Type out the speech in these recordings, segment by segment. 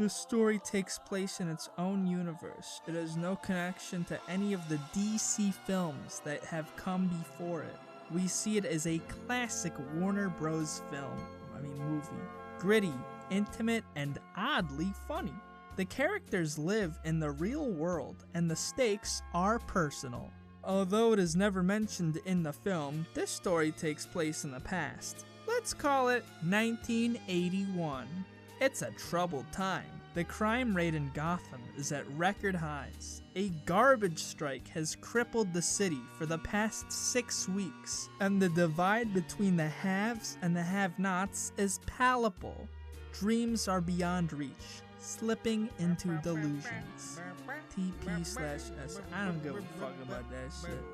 This story takes place in its own universe. It has no connection to any of the DC films that have come before it. We see it as a classic Warner Bros. Movie. Gritty, intimate, and oddly funny. The characters live in the real world, and the stakes are personal. Although it is never mentioned in the film, this story takes place in the past. Let's call it 1981. It's a troubled time. The crime rate in Gotham is at record highs. A garbage strike has crippled the city for the past 6 weeks, and the divide between the haves and the have-nots is palpable. Dreams are beyond reach, slipping into delusions. TP/S. I don't give a fuck about that shit.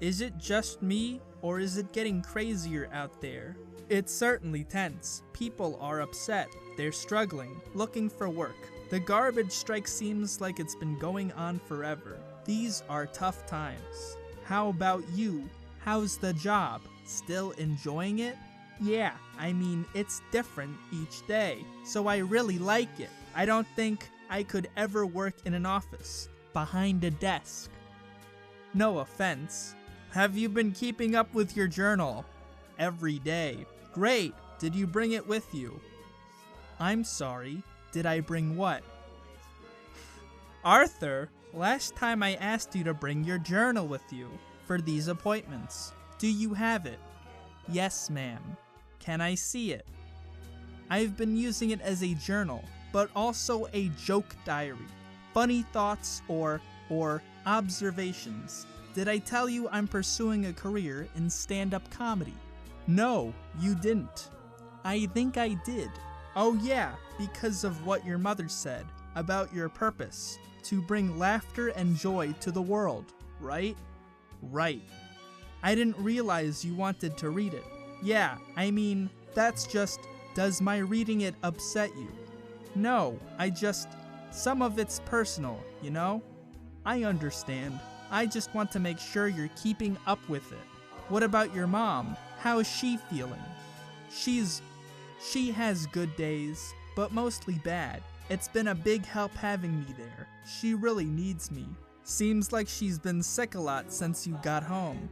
Is it just me, or is it getting crazier out there? It's certainly tense. People are upset. They're struggling, looking for work. The garbage strike seems like it's been going on forever. These are tough times. How about you? How's the job? Still enjoying it? Yeah, it's different each day, so I really like it. I don't think I could ever work in an office, behind a desk. No offense. Have you been keeping up with your journal? Every day. Great. Did you bring it with you? I'm sorry. Did I bring what? Arthur, last time I asked you to bring your journal with you for these appointments. Do you have it? Yes, ma'am. Can I see it? I've been using it as a journal, but also a joke diary. Funny thoughts or observations. Did I tell you I'm pursuing a career in stand-up comedy? No, you didn't. I think I did. Oh yeah, because of what your mother said about your purpose, to bring laughter and joy to the world, right? Right. I didn't realize you wanted to read it. Yeah, that's just, does my reading it upset you? No, some of it's personal, you know? I understand. I just want to make sure you're keeping up with it. What about your mom? How is she feeling? She has good days, but mostly bad. It's been a big help having me there. She really needs me. Seems like she's been sick a lot since you got home.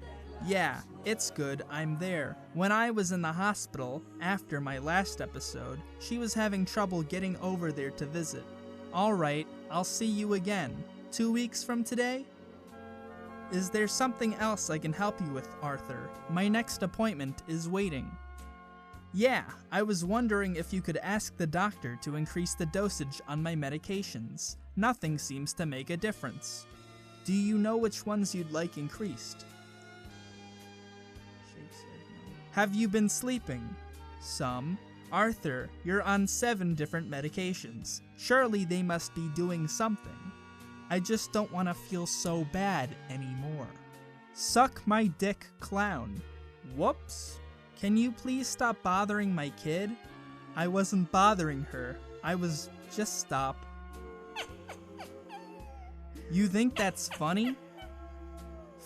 Yeah, it's good I'm there. When I was in the hospital, after my last episode, she was having trouble getting over there to visit. Alright, I'll see you again. 2 weeks from today? Is there something else I can help you with, Arthur? My next appointment is waiting. Yeah, I was wondering if you could ask the doctor to increase the dosage on my medications. Nothing seems to make a difference. Do you know which ones you'd like increased? Have you been sleeping? Some. Arthur, you're on 7 different medications. Surely they must be doing something. I just don't want to feel so bad anymore. Suck my dick, clown. Whoops. Can you please stop bothering my kid? I wasn't bothering her. Just stop. You think that's funny?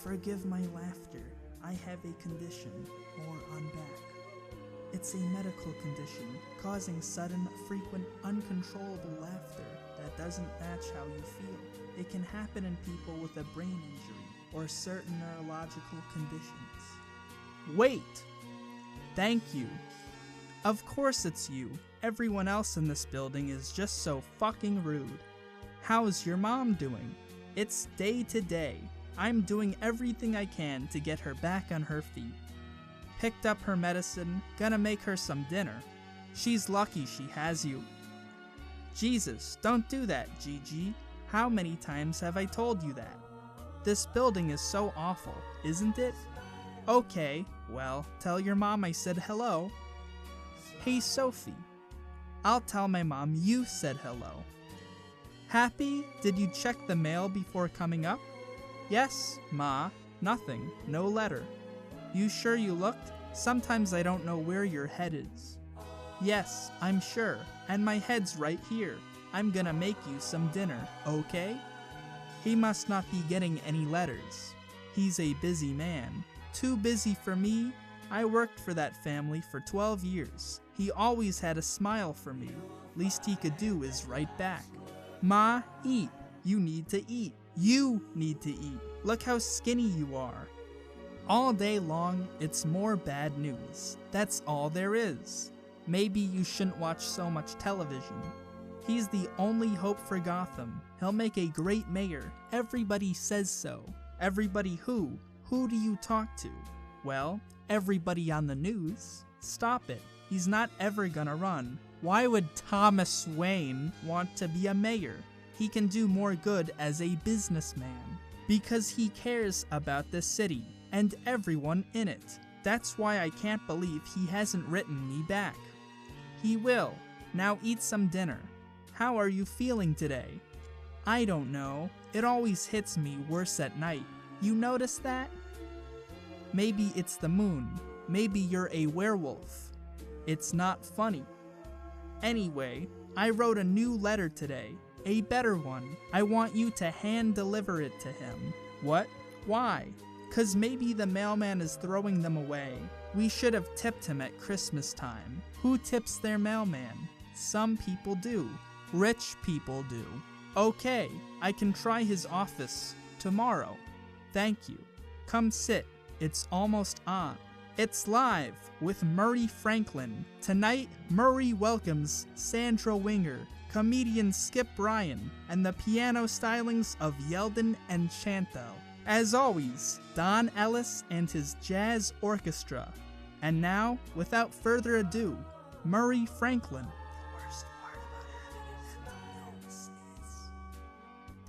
Forgive my laughter. I have a condition, more on back. It's a medical condition causing sudden, frequent, uncontrollable laughter that doesn't match how you feel. It can happen in people with a brain injury or certain neurological conditions. Wait! Thank you. Of course it's you. Everyone else in this building is just so fucking rude. How's your mom doing? It's day to day. I'm doing everything I can to get her back on her feet. Picked up her medicine, gonna make her some dinner. She's lucky she has you. Jesus, don't do that, Gigi. How many times have I told you that? This building is so awful, isn't it? Okay, well, tell your mom I said hello. Hey, Sophie. I'll tell my mom you said hello. Happy? Did you check the mail before coming up? Yes, Ma. Nothing. No letter. You sure you looked? Sometimes I don't know where your head is. Yes, I'm sure. And my head's right here. I'm gonna make you some dinner, okay? He must not be getting any letters. He's a busy man. Too busy for me? I worked for that family for 12 years. He always had a smile for me. Least he could do is write back. Ma, eat. You need to eat. You need to eat. Look how skinny you are. All day long, it's more bad news. That's all there is. Maybe you shouldn't watch so much television. He's the only hope for Gotham. He'll make a great mayor. Everybody says so. Everybody who? Who do you talk to? Well, everybody on the news. Stop it. He's not ever gonna run. Why would Thomas Wayne want to be a mayor? He can do more good as a businessman. Because he cares about this city and everyone in it. That's why I can't believe he hasn't written me back. He will. Now eat some dinner. How are you feeling today? I don't know. It always hits me worse at night. You notice that? Maybe it's the moon. Maybe you're a werewolf. It's not funny. Anyway, I wrote a new letter today. A better one. I want you to hand deliver it to him. What? Why? 'Cause maybe the mailman is throwing them away. We should have tipped him at Christmas time. Who tips their mailman? Some people do. Rich people do. Okay, I can try his office tomorrow. Thank you. Come sit. It's almost on. It's live with Murray Franklin. Tonight, Murray welcomes Sandra Winger, comedian Skip Bryan, and the piano stylings of Yeldon and Chantel. As always, Don Ellis and his jazz orchestra. And now, without further ado, Murray Franklin. The worst part about having a mental illness is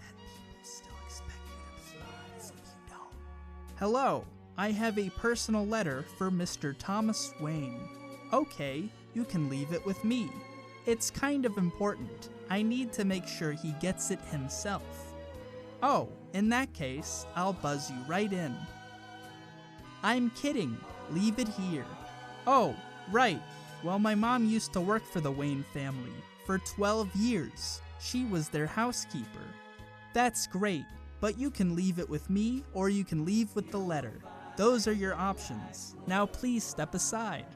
that people still expect you to be honest if you don't. Hello, I have a personal letter for Mr. Thomas Wayne. Okay, you can leave it with me. It's kind of important. I need to make sure he gets it himself. Oh, in that case, I'll buzz you right in. I'm kidding. Leave it here. Oh, right. Well, my mom used to work for the Wayne family for 12 years. She was their housekeeper. That's great, but you can leave it with me or you can leave with the letter. Those are your options. Now please step aside.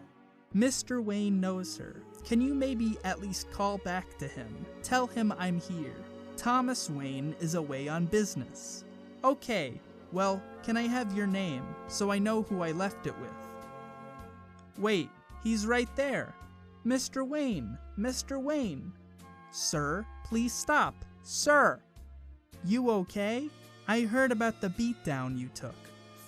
Mr. Wayne knows her. Can you maybe at least call back to him? Tell him I'm here. Thomas Wayne is away on business. Okay, well, can I have your name so I know who I left it with? Wait, he's right there. Mr. Wayne, Mr. Wayne. Sir, please stop. Sir! You okay? I heard about the beatdown you took.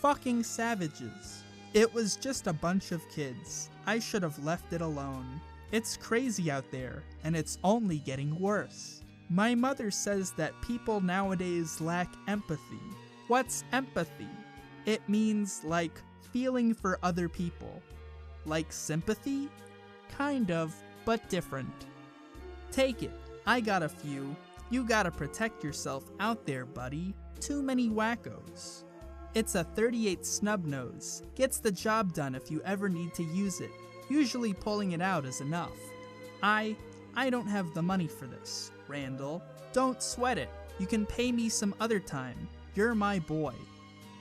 Fucking savages. It was just a bunch of kids. I should have left it alone. It's crazy out there, and it's only getting worse. My mother says that people nowadays lack empathy. What's empathy? It means, like, feeling for other people. Like sympathy? Kind of, but different. Take it. I got a few. You gotta protect yourself out there, buddy. Too many wackos. It's a .38 snub nose. Gets the job done if you ever need to use it. Usually pulling it out is enough. I don't have the money for this, Randall. Don't sweat it. You can pay me some other time. You're my boy.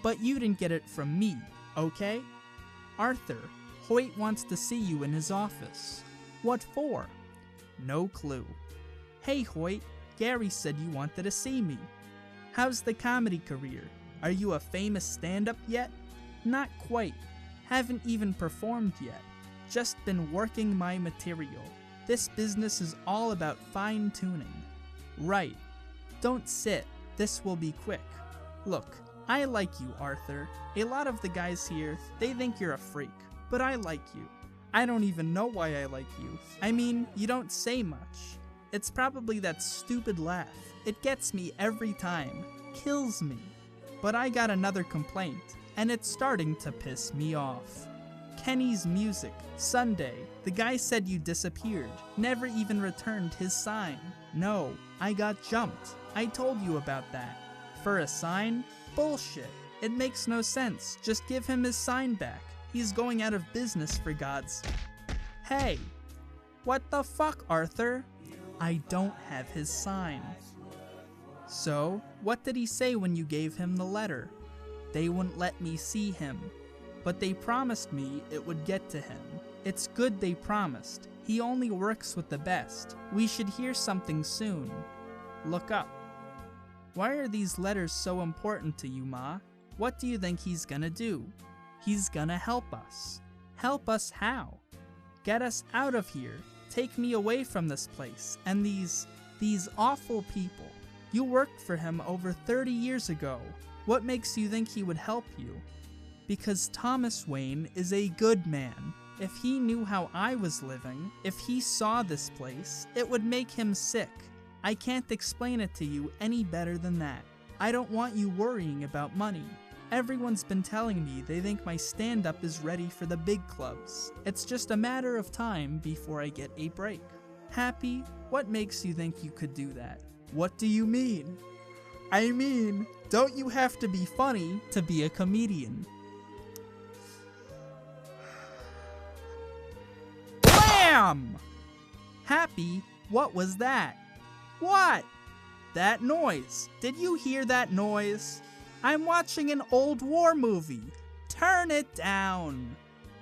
But you didn't get it from me, okay? Arthur, Hoyt wants to see you in his office. What for? No clue. Hey Hoyt, Gary said you wanted to see me. How's the comedy career? Are you a famous stand-up yet? Not quite. Haven't even performed yet. Just been working my material. This business is all about fine-tuning. Right. Don't sit. This will be quick. Look, I like you, Arthur. A lot of the guys here, they think you're a freak. But I like you. I don't even know why I like you. I mean, you don't say much. It's probably that stupid laugh. It gets me every time. Kills me. But I got another complaint, and it's starting to piss me off. Kenny's music, Sunday. The guy said you disappeared, never even returned his sign. No, I got jumped. I told you about that. For a sign? Bullshit. It makes no sense. Just give him his sign back. He's going out of business, for God's... Hey! What the fuck, Arthur? I don't have his sign. So, what did he say when you gave him the letter? They wouldn't let me see him. But they promised me it would get to him. It's good they promised. He only works with the best. We should hear something soon. Look up. Why are these letters so important to you, Ma? What do you think he's gonna do? He's gonna help us. Help us how? Get us out of here. Take me away from this place and these awful people. You worked for him over 30 years ago. What makes you think he would help you? Because Thomas Wayne is a good man. If he knew how I was living, if he saw this place, it would make him sick. I can't explain it to you any better than that. I don't want you worrying about money. Everyone's been telling me they think my stand-up is ready for the big clubs. It's just a matter of time before I get a break. Happy, what makes you think you could do that? What do you mean? I mean, don't you have to be funny to be a comedian? Bam! Happy, what was that? What? That noise. Did you hear that noise? I'm watching an old war movie. Turn it down.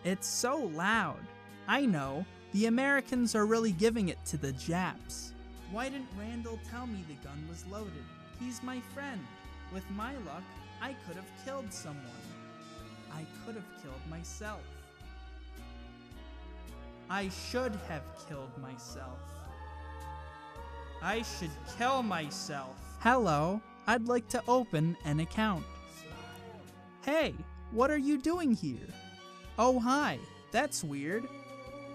It's so loud. I know. The Americans are really giving it to the Japs. Why didn't Randall tell me the gun was loaded? He's my friend. With my luck, I could have killed someone. I could have killed myself. I should have killed myself. I should kill myself. Hello, I'd like to open an account. Hey, what are you doing here? Oh hi, that's weird.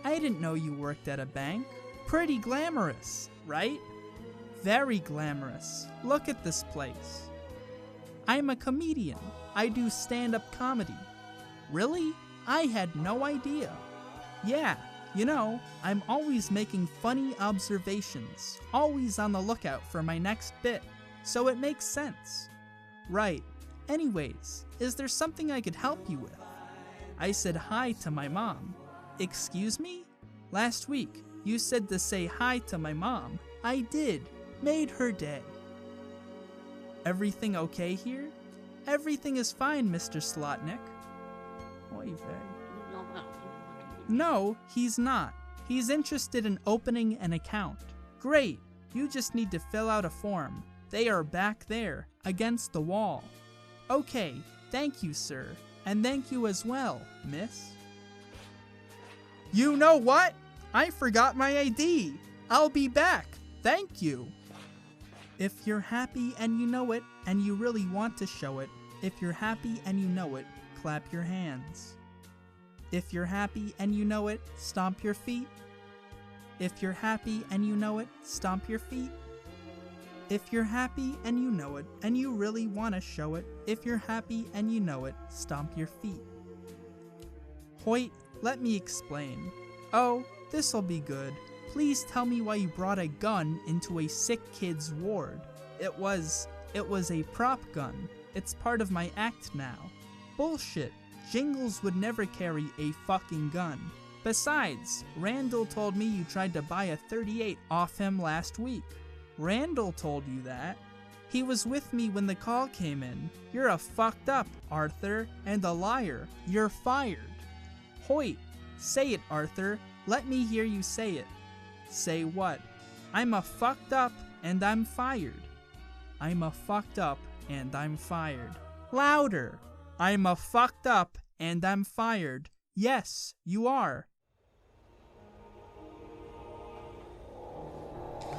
I didn't know you worked at a bank. Pretty glamorous, right? Very glamorous. Look at this place. I'm a comedian. I do stand-up comedy. Really? I had no idea. Yeah, you know, I'm always making funny observations, always on the lookout for my next bit, so it makes sense. Right. Anyways, is there something I could help you with? I said hi to my mom. Excuse me? Last week, you said to say hi to my mom. I did. Made her day. Everything okay here? Everything is fine, Mr. Slotnick. Oy vey. No, he's not. He's interested in opening an account. Great. You just need to fill out a form. They are back there, against the wall. Okay, thank you, sir. And thank you as well, miss. You know what? I forgot my ID. I'll be back. Thank you. If you're happy and you know it, and you really want to show it, if you're happy and you know it, clap your hands. If you're happy and you know it, stomp your feet. If you're happy and you know it, stomp your feet. If you're happy and you know it, and you really want to show it, if you're happy and you know it, stomp your feet. Hoyt, let me explain. Oh, this'll be good. Please tell me why you brought a gun into a sick kid's ward. It was a prop gun. It's part of my act now. Bullshit. Jingles would never carry a fucking gun. Besides, Randall told me you tried to buy a .38 off him last week. Randall told you that? He was with me when the call came in. You're a fucked up, Arthur, and a liar. You're fired. Hoyt, say it, Arthur. Let me hear you say it. Say what? I'm a fucked up and I'm fired. I'm a fucked up and I'm fired. Louder! I'm a fucked up and I'm fired. Yes, you are.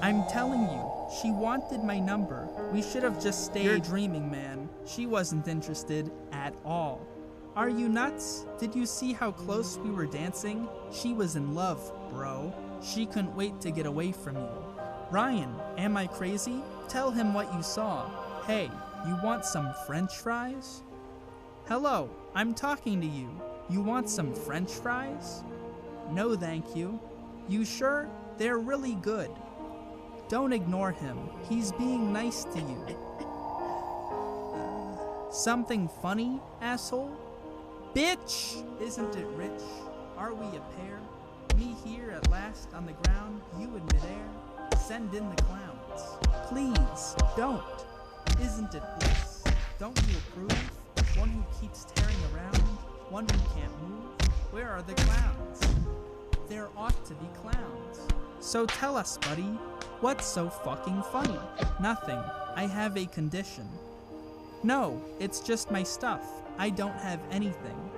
I'm telling you, she wanted my number. We should have just stayed. You're dreaming, man. She wasn't interested at all. Are you nuts? Did you see how close we were dancing? She was in love, bro. She couldn't wait to get away from you. Ryan, am I crazy? Tell him what you saw. Hey, you want some French fries? Hello, I'm talking to you. You want some French fries? No, thank you. You sure? They're really good. Don't ignore him. He's being nice to you. Something funny, asshole? Bitch! Isn't it rich? Are we a pair? Me here at last on the ground, you in midair. Send in the clowns. Please, don't. Isn't it bliss? Don't you approve? One who keeps tearing around, one who can't move. Where are the clowns? there ought to be clowns. So tell us, buddy, what's so fucking funny? Nothing. I have a condition. No, it's just my stuff. I don't have anything.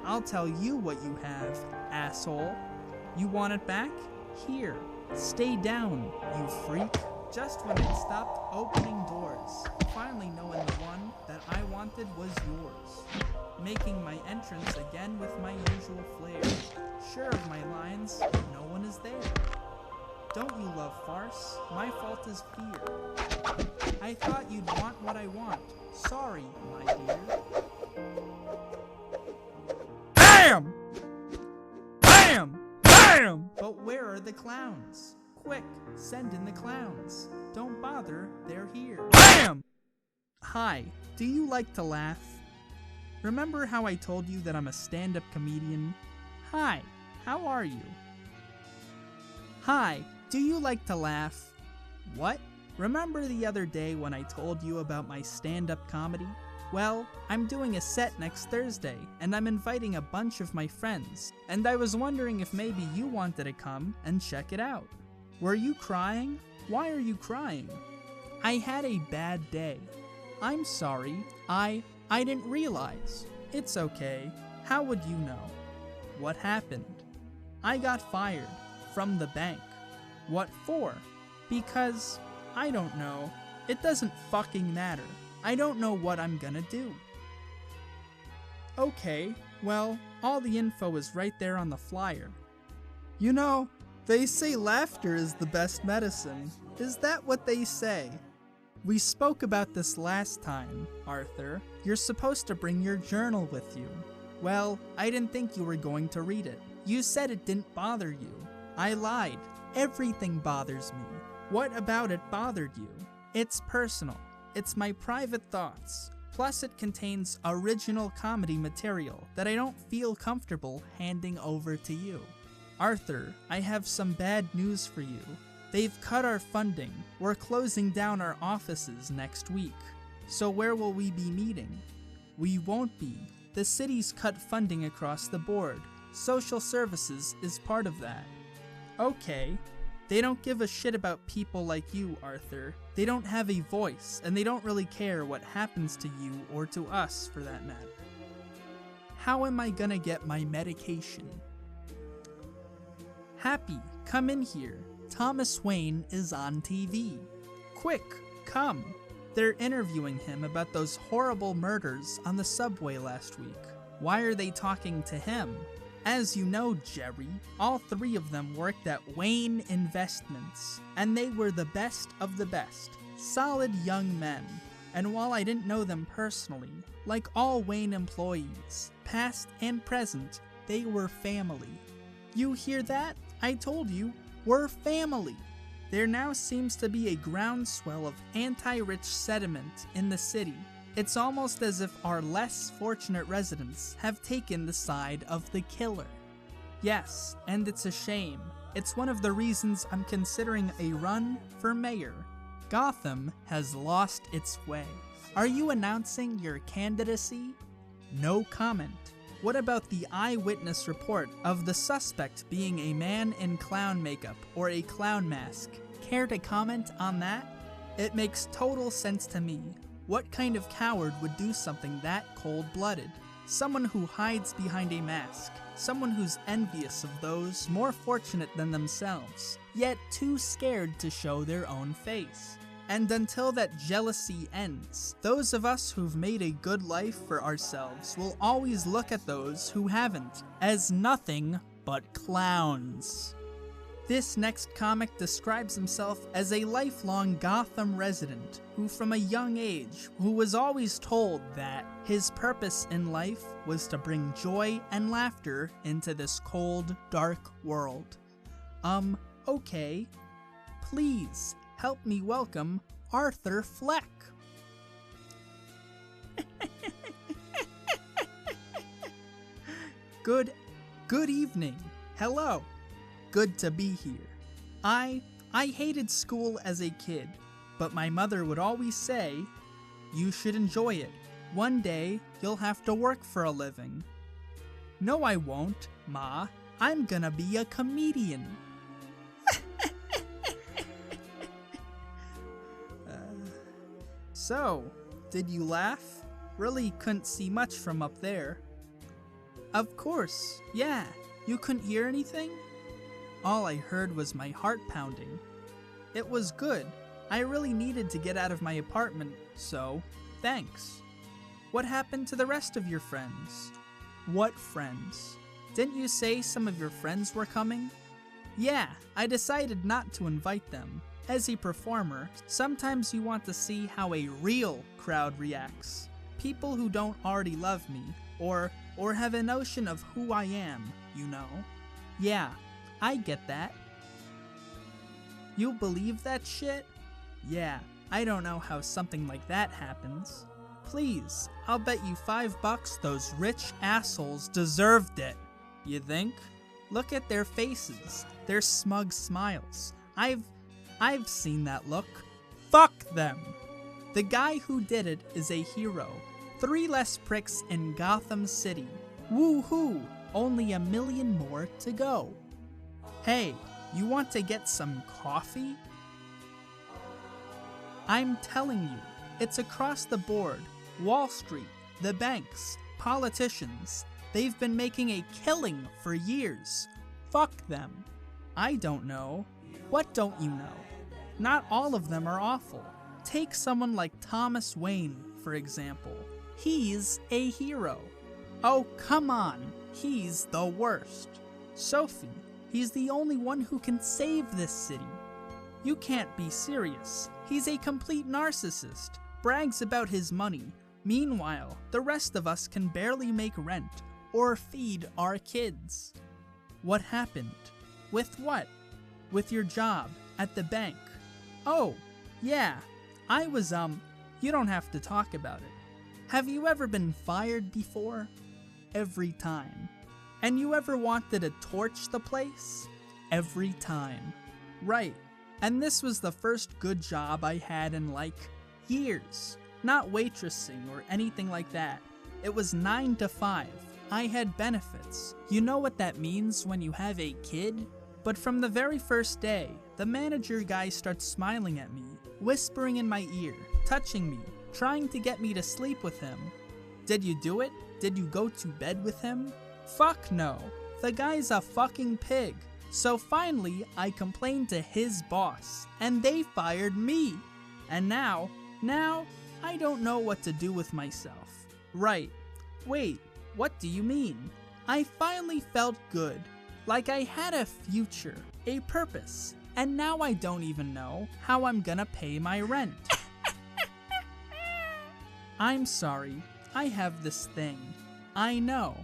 I'll tell you what you have, asshole. You want it back? Here. Stay down, you freak. Just when it stopped opening doors, finally knowing the one that I wanted was yours. Making my entrance again with my usual flair. Sure of my lines, no one is there. Don't you love farce? My fault is fear. I thought you'd want what I want. Sorry, my dear. BAM! BAM! BAM! But where are the clowns? Quick, send in the clowns. Don't bother, they're here. BAM! Hi, do you like to laugh? Remember how I told you that I'm a stand-up comedian? Hi, how are you? Hi, do you like to laugh? What? Remember the other day when I told you about my stand-up comedy? Well, I'm doing a set next Thursday, and I'm inviting a bunch of my friends, and I was wondering if maybe you wanted to come and check it out. Were you crying? Why are you crying? I had a bad day. I'm sorry, I didn't realize. It's okay. How would you know? What happened? I got fired from the bank. What for? Because, I don't know. It doesn't fucking matter. I don't know what I'm gonna do. Okay, well, all the info is right there on the flyer. You know, they say laughter is the best medicine. Is that what they say? We spoke about this last time, Arthur. You're supposed to bring your journal with you. Well, I didn't think you were going to read it. You said it didn't bother you. I lied. Everything bothers me. What about it bothered you? It's personal. It's my private thoughts. Plus it contains original comedy material that I don't feel comfortable handing over to you. Arthur, I have some bad news for you. They've cut our funding. We're closing down our offices next week. So where will we be meeting? We won't be. The city's cut funding across the board. Social services is part of that. Okay. They don't give a shit about people like you, Arthur. They don't have a voice, and they don't really care what happens to you or to us, for that matter. How am I gonna get my medication? Happy, come in here. Thomas Wayne is on TV. Quick, come. They're interviewing him about those horrible murders on the subway last week. Why are they talking to him? As you know, Jerry, all three of them worked at Wayne Investments, and they were the best of the best. Solid young men. And while I didn't know them personally, like all Wayne employees, past and present, they were family. You hear that? I told you, we're family. There now seems to be a groundswell of anti-rich sentiment in the city. It's almost as if our less fortunate residents have taken the side of the killer. Yes, and it's a shame. It's one of the reasons I'm considering a run for mayor. Gotham has lost its way. Are you announcing your candidacy? No comment. What about the eyewitness report of the suspect being a man in clown makeup or a clown mask? Care to comment on that? It makes total sense to me. What kind of coward would do something that cold-blooded? Someone who hides behind a mask. Someone who's envious of those more fortunate than themselves, yet too scared to show their own face. And until that jealousy ends, those of us who've made a good life for ourselves will always look at those who haven't as nothing but clowns. This next comic describes himself as a lifelong Gotham resident who from a young age was always told that his purpose in life was to bring joy and laughter into this cold, dark world. Okay. Please help me welcome Arthur Fleck. Good evening. Hello. Good to be here. I hated school as a kid, but my mother would always say, "You should enjoy it. One day, you'll have to work for a living." No, I won't, Ma. I'm gonna be a comedian. So, did you laugh? Really couldn't see much from up there. Of course, yeah. You couldn't hear anything? All I heard was my heart pounding. It was good. I really needed to get out of my apartment, so thanks. What happened to the rest of your friends? What friends? Didn't you say some of your friends were coming? Yeah, I decided not to invite them. As a performer, sometimes you want to see how a real crowd reacts. People who don't already love me, or have a notion of who I am, you know. Yeah, I get that. You believe that shit? Yeah, I don't know how something like that happens. Please, I'll bet you $5 those rich assholes deserved it. You think? Look at their faces, their smug smiles. I've seen that look. Fuck them! The guy who did it is a hero. 3 less pricks in Gotham City. Woo-hoo! Only 1 million more to go. Hey, you want to get some coffee? I'm telling you, it's across the board. Wall Street, the banks, politicians. They've been making a killing for years. Fuck them. I don't know. What don't you know? Not all of them are awful. Take someone like Thomas Wayne, for example. He's a hero. Oh, come on. He's the worst. Sophie, he's the only one who can save this city. You can't be serious. He's a complete narcissist. Brags about his money. Meanwhile, the rest of us can barely make rent or feed our kids. What happened? With what? With your job at the bank. Oh, yeah. I was, you don't have to talk about it. Have you ever been fired before? Every time. And you ever wanted to torch the place? Every time. Right. And this was the first good job I had in, years. Not waitressing or anything like that. It was 9 to 5. I had benefits. You know what that means when you have a kid? But from the very first day, the manager guy starts smiling at me, whispering in my ear, touching me, trying to get me to sleep with him. Did you do it? Did you go to bed with him? Fuck no. The guy's a fucking pig. So finally, I complained to his boss, and they fired me. And now, I don't know what to do with myself. Right. Wait, what do you mean? I finally felt good. Like I had a future, a purpose, and now I don't even know how I'm gonna pay my rent. I'm sorry, I have this thing. I know.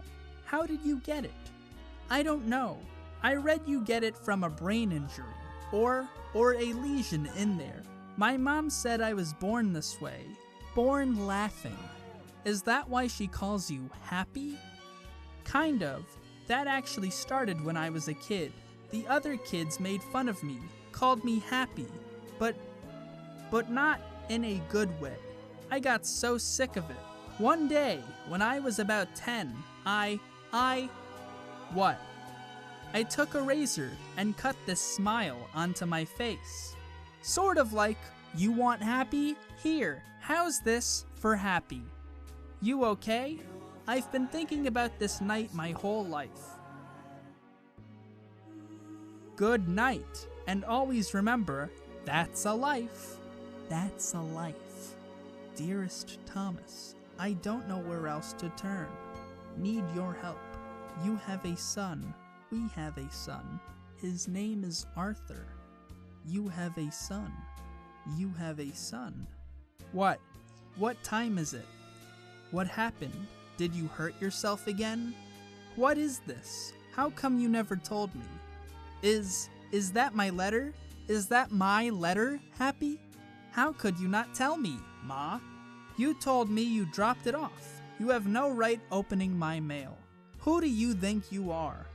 How did you get it? I don't know. I read you get it from a brain injury, or a lesion in there. My mom said I was born this way, born laughing. Is that why she calls you happy? Kind of. That actually started when I was a kid. The other kids made fun of me, called me happy, but not in a good way. I got so sick of it. One day, when I was about 10, what? I took a razor and cut this smile onto my face. Sort of like, you want happy? Here, how's this for happy? You okay? I've been thinking about this night my whole life. Good night, and always remember, that's a life. That's a life. Dearest Thomas, I don't know where else to turn. Need your help. You have a son. We have a son. His name is Arthur. You have a son. You have a son. What? What time is it? What happened? Did you hurt yourself again? What is this? How come you never told me? Is that my letter? Is that my letter, Happy? How could you not tell me, Ma? You told me you dropped it off. You have no right opening my mail. Who do you think you are?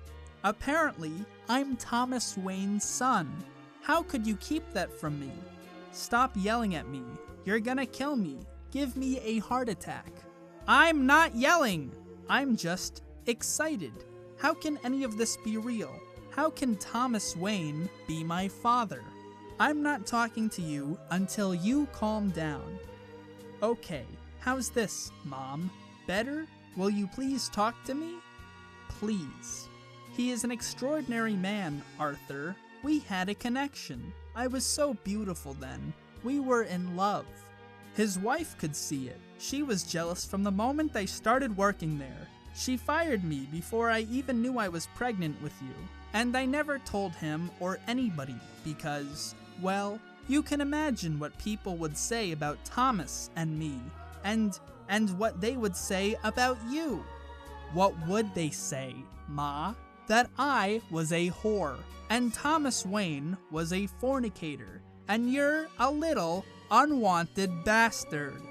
Apparently, I'm Thomas Wayne's son. How could you keep that from me? Stop yelling at me. You're gonna kill me. Give me a heart attack. I'm not yelling. I'm just excited. How can any of this be real? How can Thomas Wayne be my father? I'm not talking to you until you calm down. Okay, how's this, Mom? Better? Will you please talk to me? Please. He is an extraordinary man, Arthur. We had a connection. I was so beautiful then. We were in love. His wife could see it. She was jealous from the moment I started working there. She fired me before I even knew I was pregnant with you. And I never told him or anybody because, well, you can imagine what people would say about Thomas and me, and what they would say about you. What would they say, Ma? That I was a whore, and Thomas Wayne was a fornicator, and you're a little unwanted bastard.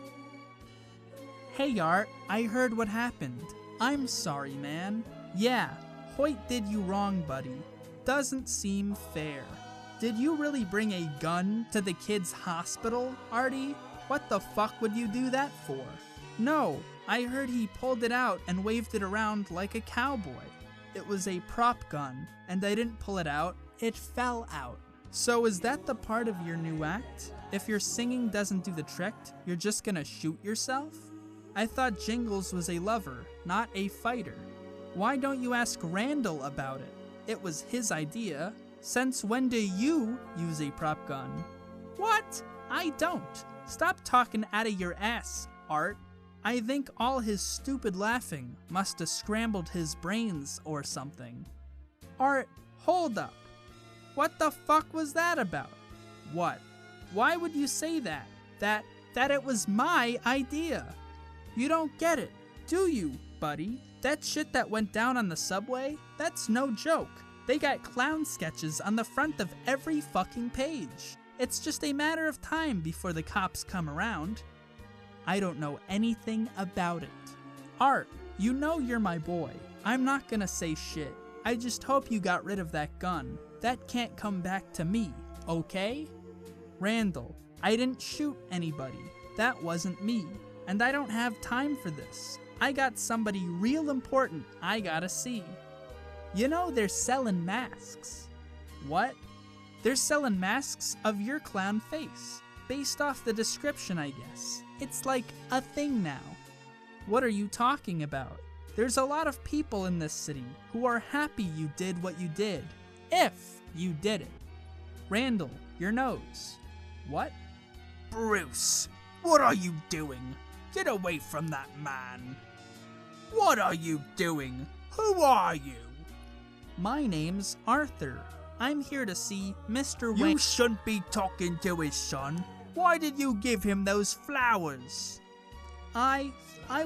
Hey Art, I heard what happened. I'm sorry, man. Yeah, Hoyt did you wrong, buddy. Doesn't seem fair. Did you really bring a gun to the kid's hospital, Artie? What the fuck would you do that for? No, I heard he pulled it out and waved it around like a cowboy. It was a prop gun, and I didn't pull it out, it fell out. So is that the part of your new act? If your singing doesn't do the trick, you're just gonna shoot yourself? I thought Jingles was a lover, not a fighter. Why don't you ask Randall about it? It was his idea. Since when do you use a prop gun? What? I don't. Stop talking out of your ass, Art. I think all his stupid laughing must have scrambled his brains or something. Art, hold up. What the fuck was that about? What? Why would you say that? That it was my idea? You don't get it, do you, buddy? That shit that went down on the subway? That's no joke. They got clown sketches on the front of every fucking page. It's just a matter of time before the cops come around. I don't know anything about it. Art, you know you're my boy. I'm not gonna say shit. I just hope you got rid of that gun. That can't come back to me, okay? Randall, I didn't shoot anybody. That wasn't me. And I don't have time for this. I got somebody real important I gotta see. You know they're selling masks. What? They're selling masks of your clown face. Based off the description, I guess. It's like a thing now. What are you talking about? There's a lot of people in this city who are happy you did what you did. If you did it. Randall, your nose. What? Bruce, what are you doing? Get away from that man. What are you doing? Who are you? My name's Arthur. I'm here to see Mr. Wayne. You shouldn't be talking to his son. Why did you give him those flowers? I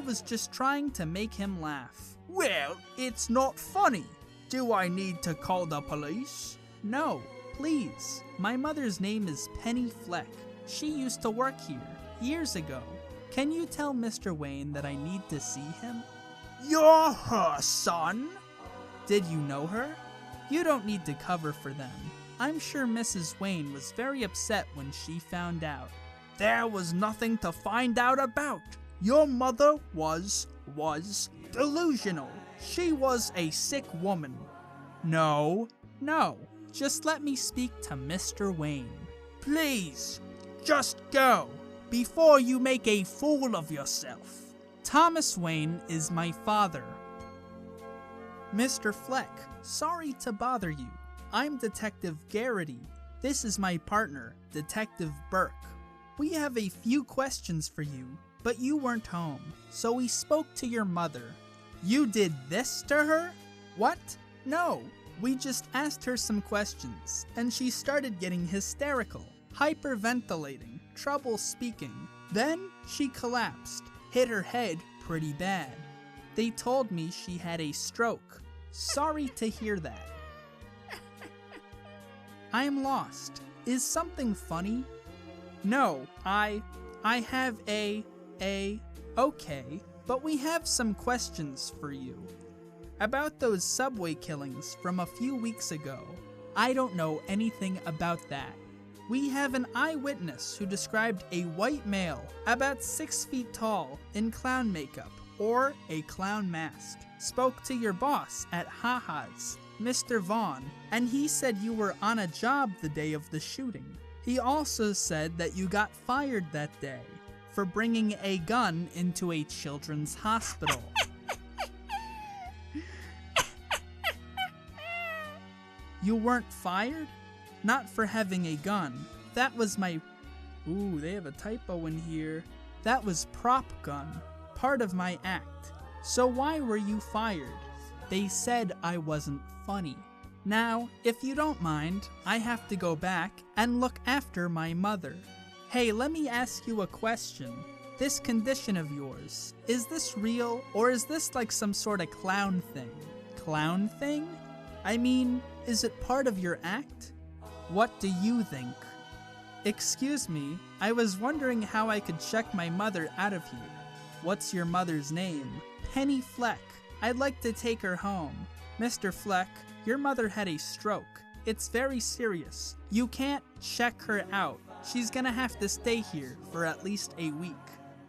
was just trying to make him laugh. Well, it's not funny. Do I need to call the police? No, please. My mother's name is Penny Fleck. She used to work here, years ago. Can you tell Mr. Wayne that I need to see him? You're her son? Did you know her? You don't need to cover for them. I'm sure Mrs. Wayne was very upset when she found out. There was nothing to find out about. Your mother was delusional. She was a sick woman. No, just let me speak to Mr. Wayne. Please, just go, before you make a fool of yourself. Thomas Wayne is my father. Mr. Fleck, sorry to bother you. I'm Detective Garrity. This is my partner, Detective Burke. We have a few questions for you, but you weren't home, so we spoke to your mother. You did this to her? What? No, we just asked her some questions, and she started getting hysterical, hyperventilating, trouble speaking. Then she collapsed, hit her head pretty bad. They told me she had a stroke. Sorry to hear that. I am lost. Is something funny? No, I have okay, but we have some questions for you. About those subway killings from a few weeks ago. I don't know anything about that. We have an eyewitness who described a white male, about 6 feet tall, in clown makeup, or a clown mask. Spoke to your boss at Ha-Ha's, Mr. Vaughn, and he said you were on a job the day of the shooting. He also said that you got fired that day for bringing a gun into a children's hospital. You weren't fired? Not for having a gun. That was my... Ooh, they have a typo in here. That was prop gun, part of my act. So why were you fired? They said I wasn't funny. Now, if you don't mind, I have to go back and look after my mother. Hey, let me ask you a question. This condition of yours, is this real or is this like some sort of clown thing? Clown thing? I mean, is it part of your act? What do you think? Excuse me, I was wondering how I could check my mother out of here. What's your mother's name? Penny Fleck. I'd like to take her home. Mr. Fleck, your mother had a stroke. It's very serious. You can't check her out. She's gonna have to stay here for at least a week.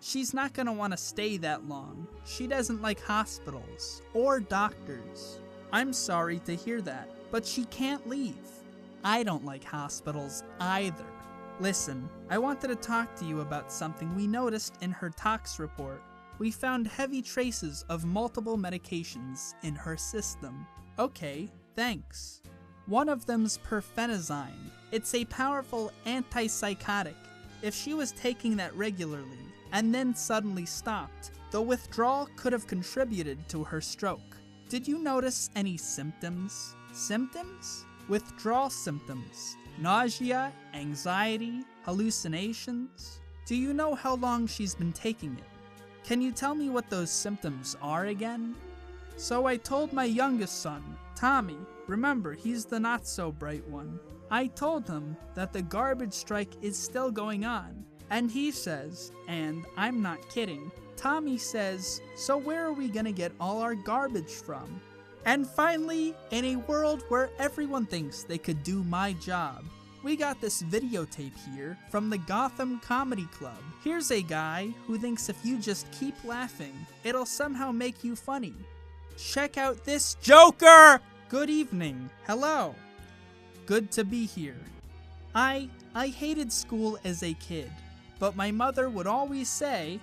She's not gonna want to stay that long. She doesn't like hospitals or doctors. I'm sorry to hear that, but she can't leave. I don't like hospitals either. Listen, I wanted to talk to you about something we noticed in her tox report. We found heavy traces of multiple medications in her system. Okay, thanks. One of them's perfenazine. It's a powerful antipsychotic. If she was taking that regularly and then suddenly stopped, the withdrawal could have contributed to her stroke. Did you notice any symptoms? Symptoms? Withdrawal symptoms. Nausea, anxiety, hallucinations. Do you know how long she's been taking it? Can you tell me what those symptoms are again? So I told my youngest son, Tommy, remember he's the not so bright one. I told him that the garbage strike is still going on. And he says, and I'm not kidding, Tommy says, so where are we gonna get all our garbage from? And finally, in a world where everyone thinks they could do my job, we got this videotape here from the Gotham Comedy Club. Here's a guy who thinks if you just keep laughing, it'll somehow make you funny. Check out this Joker! Good evening. Hello. Good to be here. I hated school as a kid, but my mother would always say,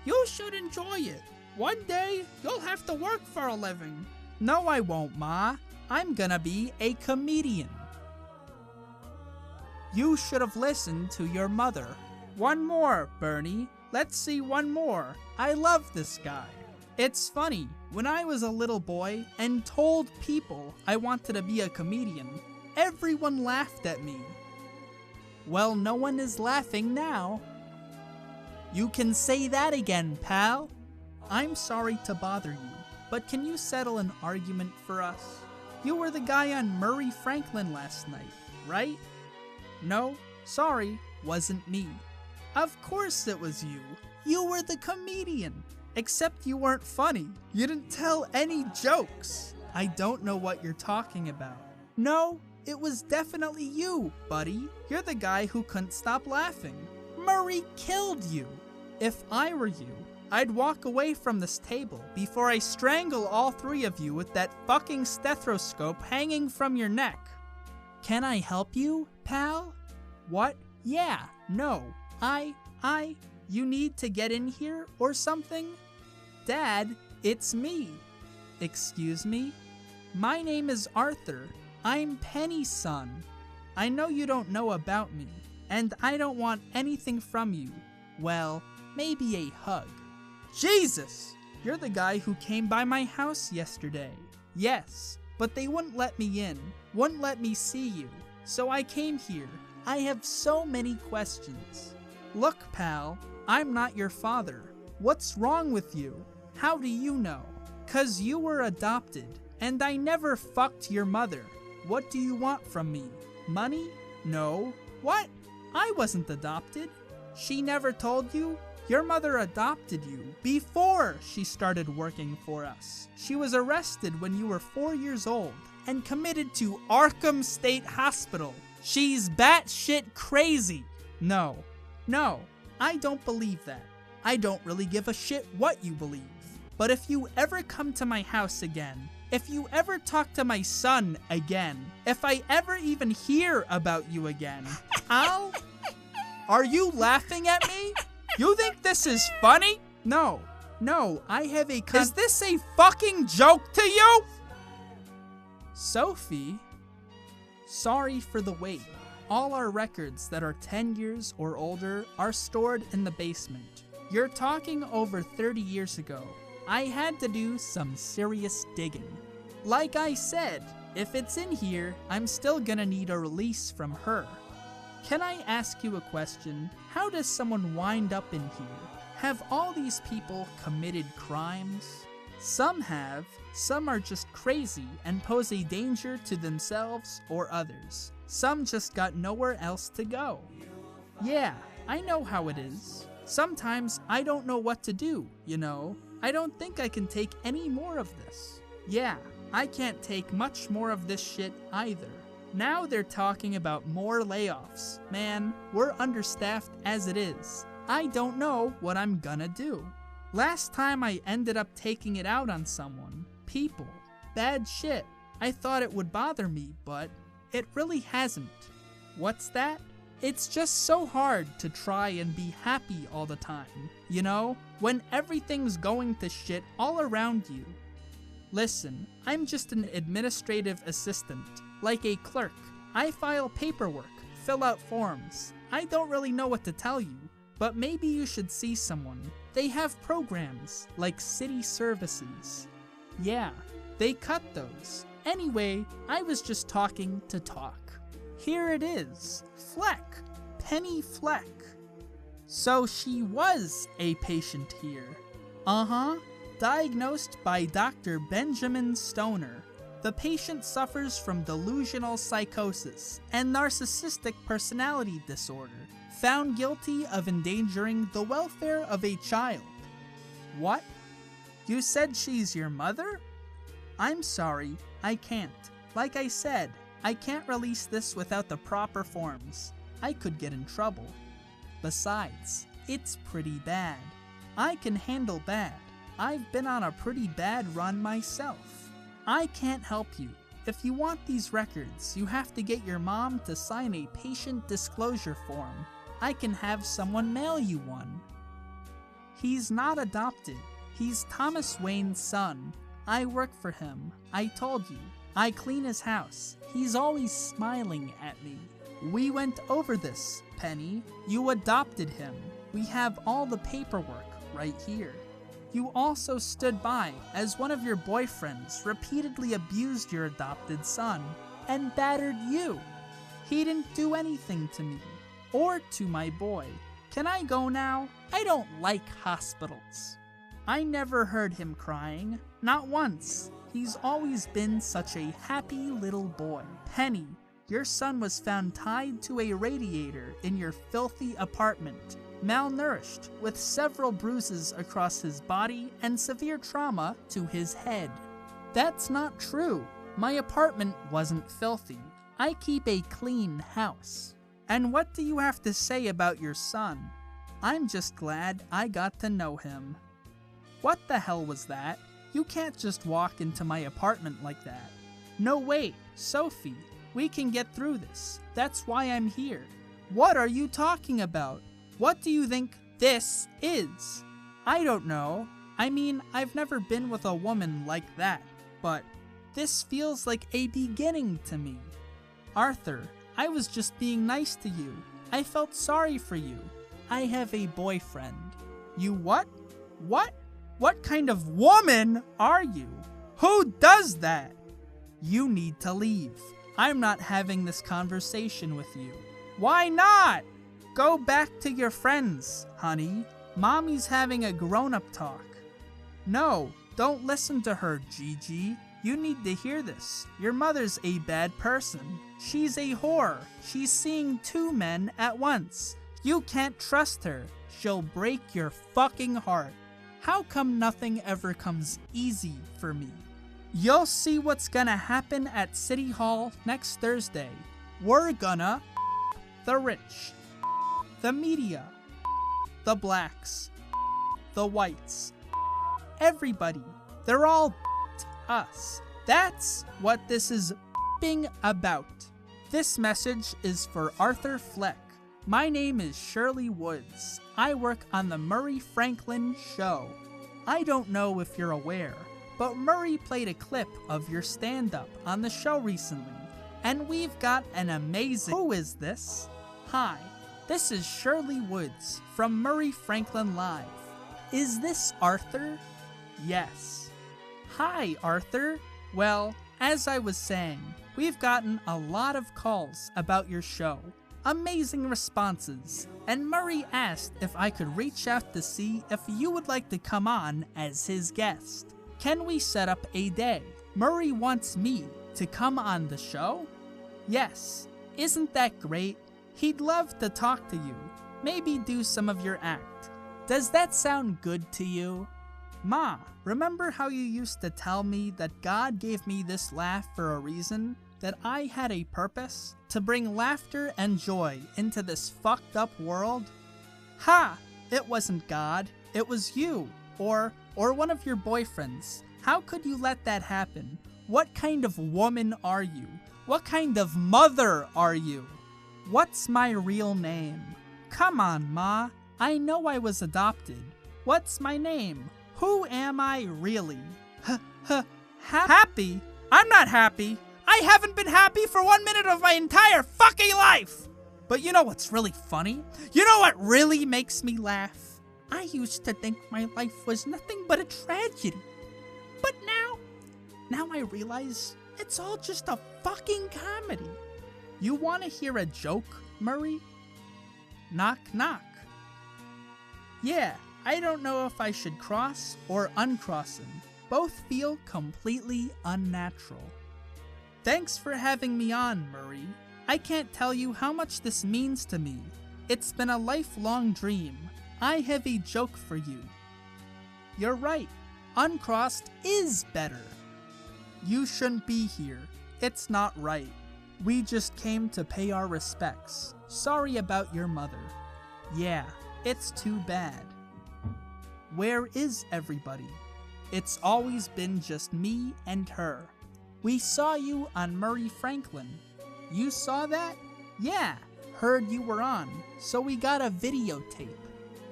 you should enjoy it. One day, you'll have to work for a living. No, I won't, Ma. I'm gonna be a comedian. You should have listened to your mother. One more, Bernie. Let's see one more. I love this guy. It's funny, when I was a little boy and told people I wanted to be a comedian, everyone laughed at me. Well, no one is laughing now. You can say that again, pal. I'm sorry to bother you, but can you settle an argument for us? You were the guy on Murray Franklin last night, right? No, sorry, wasn't me. Of course it was you. You were the comedian. Except you weren't funny. You didn't tell any jokes. I don't know what you're talking about. No, it was definitely you, buddy. You're the guy who couldn't stop laughing. Murray killed you. If I were you, I'd walk away from this table before I strangle all three of you with that fucking stethoscope hanging from your neck. Can I help you, pal? What? Yeah, no. You need to get in here or something? Dad, it's me. Excuse me? My name is Arthur. I'm Penny's son. I know you don't know about me, and I don't want anything from you. Well, maybe a hug. Jesus! You're the guy who came by my house yesterday. Yes, but they wouldn't let me in, wouldn't let me see you. So I came here. I have so many questions. Look, pal, I'm not your father. What's wrong with you? How do you know? 'Cause you were adopted, and I never fucked your mother. What do you want from me? Money? No. What? I wasn't adopted. She never told you? Your mother adopted you before she started working for us. She was arrested when you were 4 years old and committed to Arkham State Hospital. She's batshit crazy. No, I don't believe that. I don't really give a shit what you believe. But if you ever come to my house again, if you ever talk to my son again, if I ever even hear about you again, Are you laughing at me? You think this is funny? No, I have a Is this a fucking joke to you? Sophie, sorry for the wait. All our records that are 10 years or older are stored in the basement. You're talking over 30 years ago. I had to do some serious digging. Like I said, if it's in here, I'm still gonna need a release from her. Can I ask you a question? How does someone wind up in here? Have all these people committed crimes? Some have, some are just crazy and pose a danger to themselves or others. Some just got nowhere else to go. Yeah, I know how it is. Sometimes I don't know what to do, you know. I don't think I can take any more of this. Yeah, I can't take much more of this shit either. Now they're talking about more layoffs. Man, we're understaffed as it is. I don't know what I'm gonna do. Last time I ended up taking it out on someone, people, bad shit. I thought it would bother me, but it really hasn't. What's that? It's just so hard to try and be happy all the time, you know, when everything's going to shit all around you. Listen, I'm just an administrative assistant, like a clerk. I file paperwork, fill out forms. I don't really know what to tell you, but maybe you should see someone. They have programs, like city services. Yeah, they cut those. Anyway, I was just talking to talk. Here it is, Fleck, Penny Fleck. So she was a patient here. Diagnosed by Dr. Benjamin Stoner. The patient suffers from delusional psychosis and narcissistic personality disorder, found guilty of endangering the welfare of a child. What? You said she's your mother? I'm sorry, I can't. Like I said, I can't release this without the proper forms. I could get in trouble. Besides, it's pretty bad. I can handle bad. I've been on a pretty bad run myself. I can't help you. If you want these records, you have to get your mom to sign a patient disclosure form. I can have someone mail you one. He's not adopted. He's Thomas Wayne's son. I work for him. I told you. I clean his house. He's always smiling at me. We went over this, Penny. You adopted him. We have all the paperwork right here. You also stood by as one of your boyfriends repeatedly abused your adopted son and battered you. He didn't do anything to me or to my boy. Can I go now? I don't like hospitals. I never heard him crying, not once. He's always been such a happy little boy. Penny, your son was found tied to a radiator in your filthy apartment, malnourished, with several bruises across his body and severe trauma to his head. That's not true. My apartment wasn't filthy. I keep a clean house. And what do you have to say about your son? I'm just glad I got to know him. What the hell was that? You can't just walk into my apartment like that. No, wait, Sophie, we can get through this. That's why I'm here. What are you talking about? What do you think this is? I don't know. I mean, I've never been with a woman like that, but this feels like a beginning to me. Arthur, I was just being nice to you. I felt sorry for you. I have a boyfriend. You what? What? What kind of woman are you? Who does that? You need to leave. I'm not having this conversation with you. Why not? Go back to your friends, honey. Mommy's having a grown-up talk. No, don't listen to her, Gigi. You need to hear this. Your mother's a bad person. She's a whore. She's seeing two men at once. You can't trust her. She'll break your fucking heart. How come nothing ever comes easy for me? You'll see what's gonna happen at City Hall next Thursday. We're gonna the rich, the media, the blacks, the whites, everybody. They're all us. That's what this is about. This message is for Arthur Fleck. My name is Shirley Woods. I work on the Murray Franklin Show. I don't know if you're aware, but Murray played a clip of your stand-up on the show recently, and we've got an amazing... Who is this? Hi, this is Shirley Woods from Murray Franklin Live. Is this Arthur? Yes. Hi, Arthur. Well, as I was saying, we've gotten a lot of calls about your show. Amazing responses, and Murray asked if I could reach out to see if you would like to come on as his guest. Can we set up a day? Murray wants me to come on the show? Yes. Isn't that great? He'd love to talk to you. Maybe do some of your act. Does that sound good to you? Ma, remember how you used to tell me that God gave me this laugh for a reason? That I had a purpose? To bring laughter and joy into this fucked up world? Ha! It wasn't God. It was you. Or one of your boyfriends. How could you let that happen? What kind of woman are you? What kind of mother are you? What's my real name? Come on, Ma. I know I was adopted. What's my name? Who am I really? Happy? I'm not happy. I haven't been happy for 1 minute of my entire fucking life! But you know what's really funny? You know what really makes me laugh? I used to think my life was nothing but a tragedy. But now I realize it's all just a fucking comedy. You want to hear a joke, Murray? Knock, knock. Yeah, I don't know if I should cross or uncross him. Both feel completely unnatural. Thanks for having me on, Murray. I can't tell you how much this means to me. It's been a lifelong dream. I have a joke for you. You're right. Uncrossed is better. You shouldn't be here. It's not right. We just came to pay our respects. Sorry about your mother. Yeah, it's too bad. Where is everybody? It's always been just me and her. We saw you on Murray Franklin. You saw that? Yeah, heard you were on, so we got a videotape.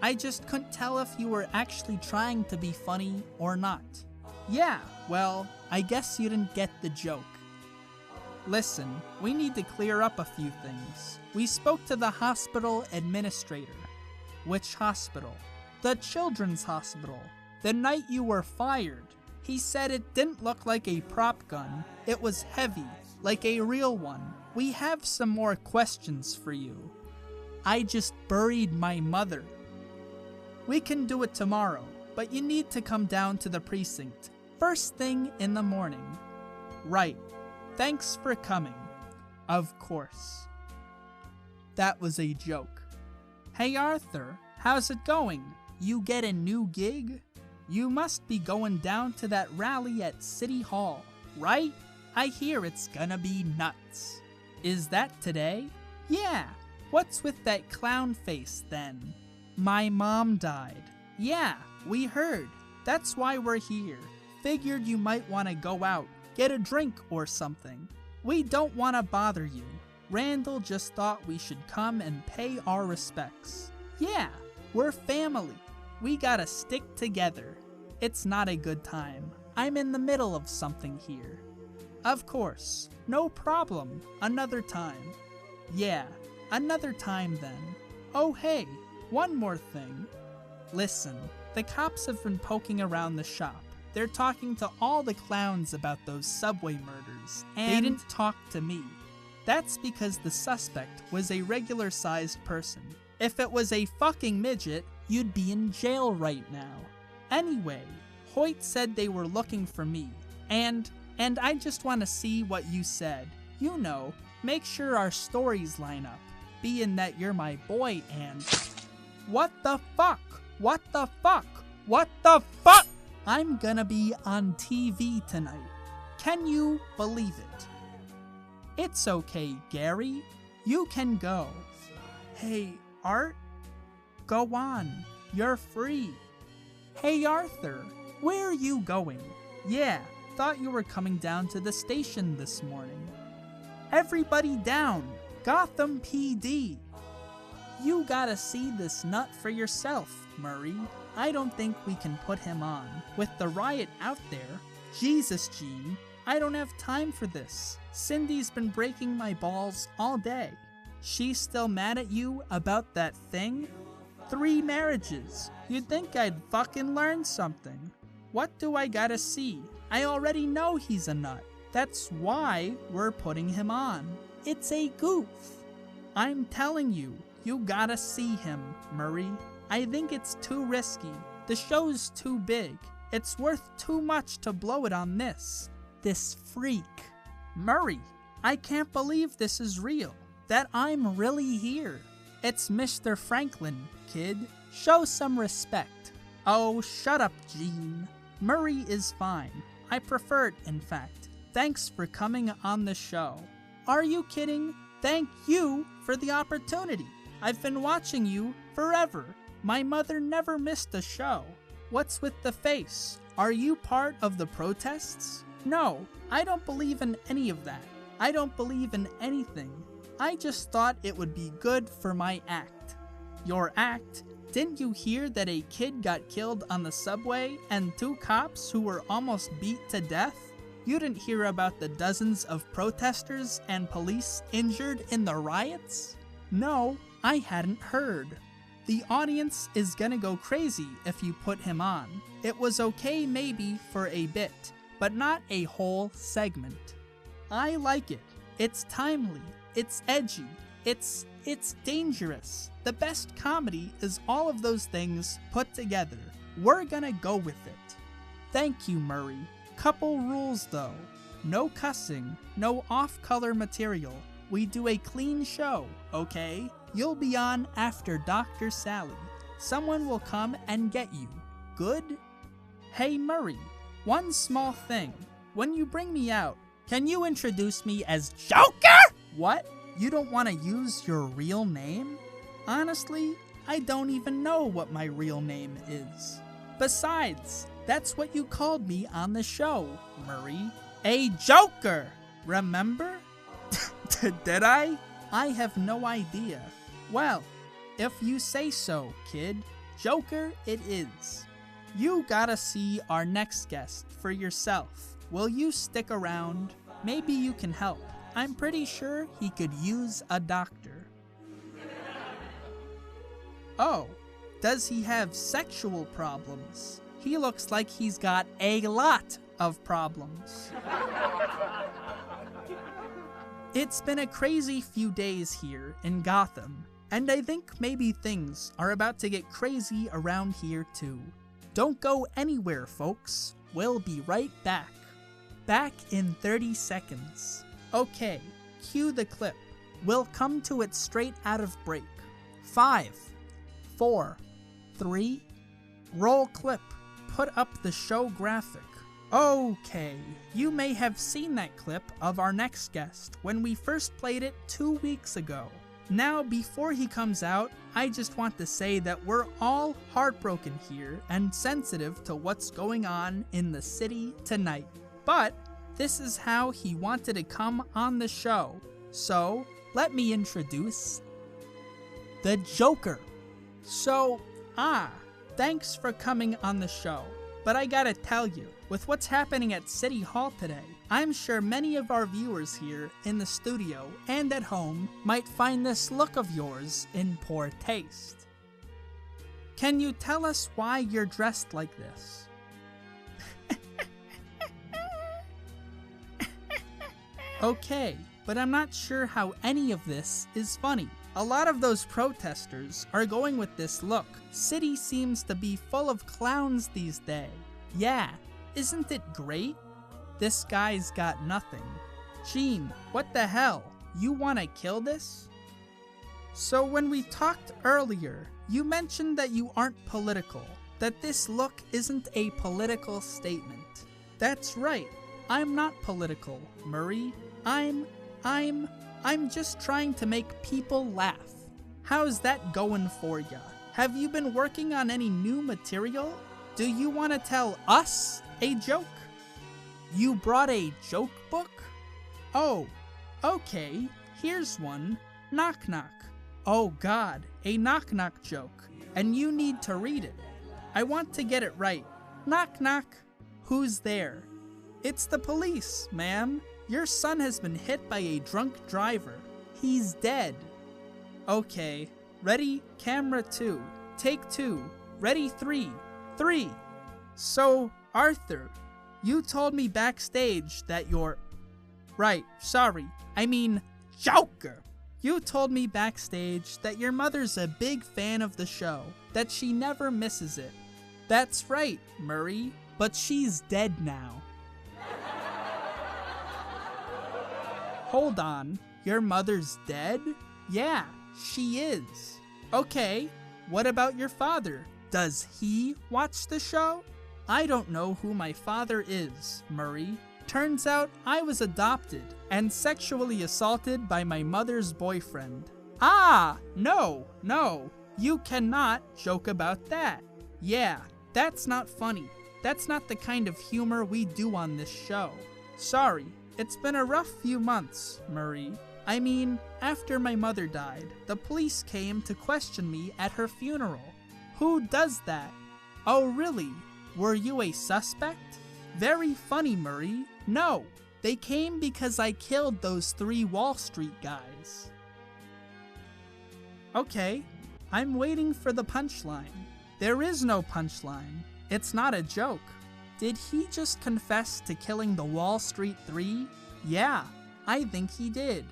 I just couldn't tell if you were actually trying to be funny or not. Yeah, well, I guess you didn't get the joke. Listen, we need to clear up a few things. We spoke to the hospital administrator. Which hospital? The children's hospital. The night you were fired. He said it didn't look like a prop gun. It was heavy, like a real one. We have some more questions for you. I just buried my mother. We can do it tomorrow, but you need to come down to the precinct. First thing in the morning. Right. Thanks for coming. Of course. That was a joke. Hey Arthur, how's it going? You get a new gig? You must be going down to that rally at City Hall, right? I hear it's gonna be nuts. Is that today? Yeah. What's with that clown face then? My mom died. Yeah, we heard. That's why we're here. Figured you might want to go out, get a drink or something. We don't want to bother you. Randall just thought we should come and pay our respects. Yeah, we're family. We gotta stick together. It's not a good time. I'm in the middle of something here. Of course, no problem. Another time. Yeah, another time then. Oh hey, one more thing. Listen, the cops have been poking around the shop. They're talking to all the clowns about those subway murders, and they didn't talk to me. That's because the suspect was a regular-sized person. If it was a fucking midget, you'd be in jail right now. Anyway, Hoyt said they were looking for me, and I just want to see what you said. You know, make sure our stories line up, being that you're my boy and... What the fuck? What the fuck? What the fuck? I'm gonna be on TV tonight. Can you believe it? It's okay, Gary. You can go. Hey, Art? Go on. You're free. Hey, Arthur. Where are you going? Yeah, thought you were coming down to the station this morning. Everybody down! Gotham PD! You gotta see this nut for yourself, Murray. I don't think we can put him on. With the riot out there, Jesus, Gene, I don't have time for this. Cindy's been breaking my balls all day. She's still mad at you about that thing? 3 marriages. You'd think I'd fucking learn something. What do I gotta see? I already know he's a nut. That's why we're putting him on. It's a goof. I'm telling you, you gotta see him, Murray. I think it's too risky. The show's too big. It's worth too much to blow it on this freak. Murray, I can't believe this is real. That I'm really here. It's Mr. Franklin, kid. Show some respect. Oh, shut up, Gene. Murray is fine. I prefer it, in fact. Thanks for coming on the show. Are you kidding? Thank you for the opportunity. I've been watching you forever. My mother never missed a show. What's with the face? Are you part of the protests? No, I don't believe in any of that. I don't believe in anything. I just thought it would be good for my act. Your act? Didn't you hear that a kid got killed on the subway and 2 cops who were almost beat to death? You didn't hear about the dozens of protesters and police injured in the riots? No, I hadn't heard. The audience is gonna go crazy if you put him on. It was okay maybe for a bit, but not a whole segment. I like it. It's timely. It's edgy. It's dangerous. The best comedy is all of those things put together. We're gonna go with it. Thank you, Murray. Couple rules though. No cussing, no off-color material. We do a clean show, okay? You'll be on after Dr. Sally. Someone will come and get you. Good? Hey Murray, one small thing. When you bring me out, can you introduce me as Joker? What? You don't want to use your real name? Honestly, I don't even know what my real name is. Besides, that's what you called me on the show, Murray. A Joker! Remember? Did I? I have no idea. Well, if you say so, kid, Joker it is. You gotta see our next guest for yourself. Will you stick around? Maybe you can help. I'm pretty sure he could use a doctor. Oh, does he have sexual problems? He looks like he's got a lot of problems. It's been a crazy few days here in Gotham, and I think maybe things are about to get crazy around here too. Don't go anywhere, folks. We'll be right back. Back in 30 seconds. Okay, cue the clip. We'll come to it straight out of break. 5, 4, 3, roll clip. Put up the show graphic. Okay, you may have seen that clip of our next guest when we first played it 2 weeks ago. Now, before he comes out, I just want to say that we're all heartbroken here and sensitive to what's going on in the city tonight. But this is how he wanted to come on the show. So, let me introduce the Joker. So, thanks for coming on the show. But I gotta tell you, with what's happening at City Hall today, I'm sure many of our viewers here in the studio and at home might find this look of yours in poor taste. Can you tell us why you're dressed like this? Okay, but I'm not sure how any of this is funny. A lot of those protesters are going with this look. City seems to be full of clowns these days. Yeah, isn't it great? This guy's got nothing. Gene, what the hell? You wanna kill this? So when we talked earlier, you mentioned that you aren't political, that this look isn't a political statement. That's right, I'm not political, Murray. I'm just trying to make people laugh. How's that going for ya? Have you been working on any new material? Do you want to tell us a joke? You brought a joke book? Oh, okay, here's one. Knock knock. Oh God, a knock knock joke, and you need to read it. I want to get it right. Knock knock. Who's there? It's the police, ma'am. Your son has been hit by a drunk driver. He's dead. Okay, ready, camera 2. Take 2. Ready, 3. 3. So, Arthur, you told me backstage that you're... Right, sorry, I mean Joker. You told me backstage that your mother's a big fan of the show, that she never misses it. That's right, Murray, but she's dead now. Hold on, your mother's dead? Yeah, she is. Okay, what about your father? Does he watch the show? I don't know who my father is, Murray. Turns out I was adopted and sexually assaulted by my mother's boyfriend. Ah, no, you cannot joke about that. Yeah, that's not funny. That's not the kind of humor we do on this show. Sorry, it's been a rough few months, Murray. I mean, after my mother died, the police came to question me at her funeral. Who does that? Oh, really? Were you a suspect? Very funny, Murray. No, they came because I killed those 3 Wall Street guys. Okay, I'm waiting for the punchline. There is no punchline. It's not a joke. Did he just confess to killing the Wall Street 3? Yeah, I think he did.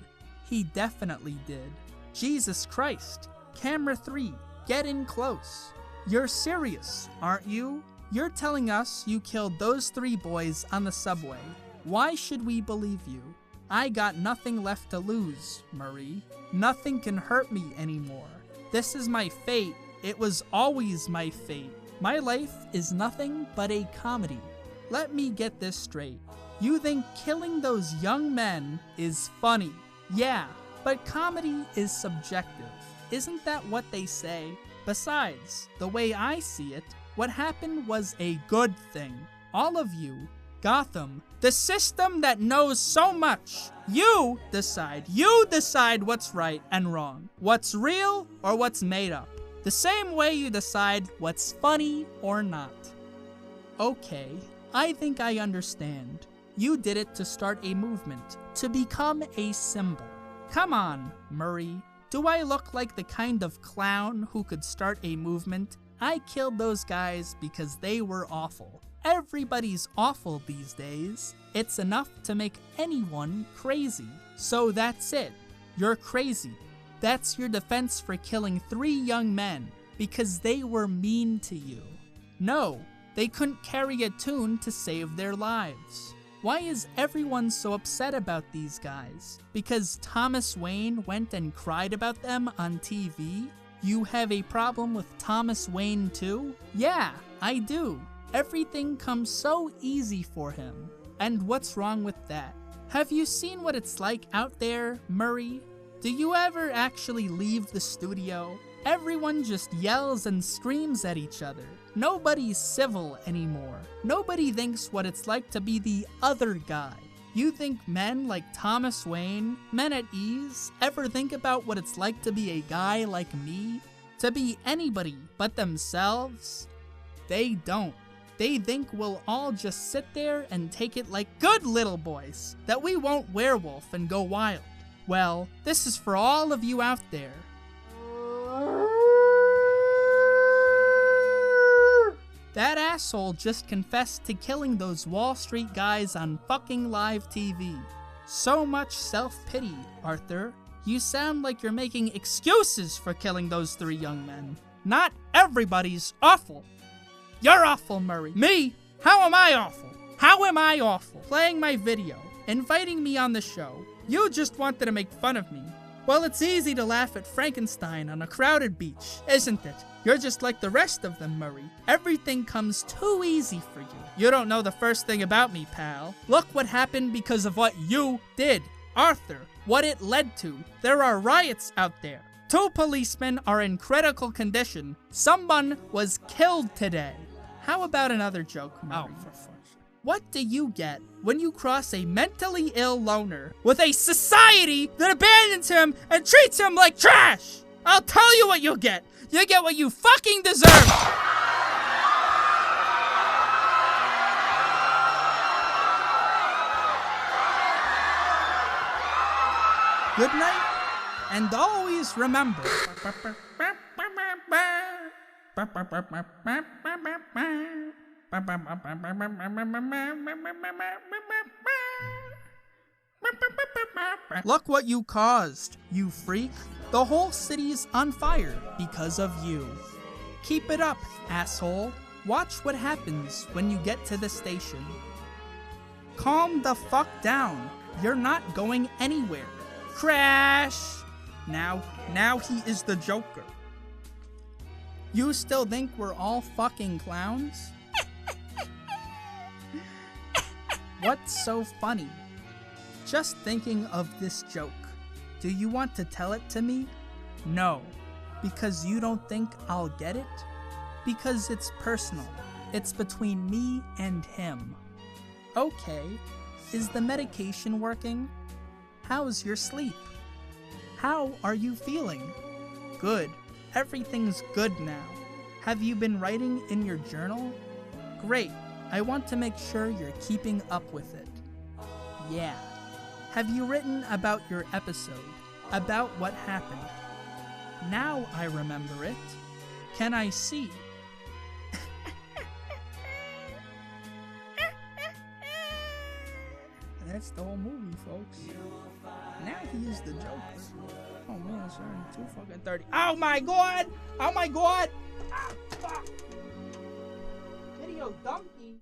He definitely did. Jesus Christ. Camera 3, get in close. You're serious, aren't you? You're telling us you killed those 3 boys on the subway. Why should we believe you? I got nothing left to lose, Murray. Nothing can hurt me anymore. This is my fate. It was always my fate. My life is nothing but a comedy. Let me get this straight. You think killing those young men is funny? Yeah, but comedy is subjective. Isn't that what they say? Besides, the way I see it, what happened was a good thing. All of you, Gotham, the system that knows so much, you decide what's right and wrong, what's real or what's made up, the same way you decide what's funny or not. Okay, I think I understand. You did it to start a movement, to become a symbol. Come on, Murray. Do I look like the kind of clown who could start a movement? I killed those guys because they were awful. Everybody's awful these days. It's enough to make anyone crazy. So that's it. You're crazy. That's your defense for killing 3 young men because they were mean to you. No, they couldn't carry a tune to save their lives. Why is everyone so upset about these guys? Because Thomas Wayne went and cried about them on TV? You have a problem with Thomas Wayne too? Yeah, I do. Everything comes so easy for him. And what's wrong with that? Have you seen what it's like out there, Murray? Do you ever actually leave the studio? Everyone just yells and screams at each other. Nobody's civil anymore. Nobody thinks what it's like to be the other guy. You think men like Thomas Wayne, men at ease, ever think about what it's like to be a guy like me? To be anybody but themselves? They don't. They think we'll all just sit there and take it like good little boys, that we won't werewolf and go wild. Well, this is for all of you out there. That asshole just confessed to killing those Wall Street guys on fucking live TV. So much self-pity, Arthur. You sound like you're making excuses for killing those 3 young men. Not everybody's awful. You're awful, Murray. Me? How am I awful? How am I awful? Playing my video, inviting me on the show. You just wanted to make fun of me. Well, it's easy to laugh at Frankenstein on a crowded beach, isn't it? You're just like the rest of them, Murray. Everything comes too easy for you. You don't know the first thing about me, pal. Look what happened because of what you did. Arthur, what it led to. There are riots out there. 2 policemen are in critical condition. Someone was killed today. How about another joke, Murray? Oh, for fuck's sake. What do you get when you cross a mentally ill loner with a society that abandons him and treats him like trash? I'll tell you what you'll get. You get what you fucking deserve. Good night, and always remember. Look what you caused, you freak. The whole city's on fire because of you. Keep it up, asshole. Watch what happens when you get to the station. Calm the fuck down. You're not going anywhere. Crash! Now he is the Joker. You still think we're all fucking clowns? What's so funny? Just thinking of this joke. Do you want to tell it to me? No. Because you don't think I'll get it? Because it's personal. It's between me and him. Okay. Is the medication working? How's your sleep? How are you feeling? Good. Everything's good now. Have you been writing in your journal? Great. I want to make sure you're keeping up with it. Yeah. Have you written about your episode? About what happened? Now I remember it. Can I see? That's the whole movie, folks. Now he is the Joker. Oh man, it's already 2:30. Oh my god! Oh my god! Ah, fuck! Video donkey!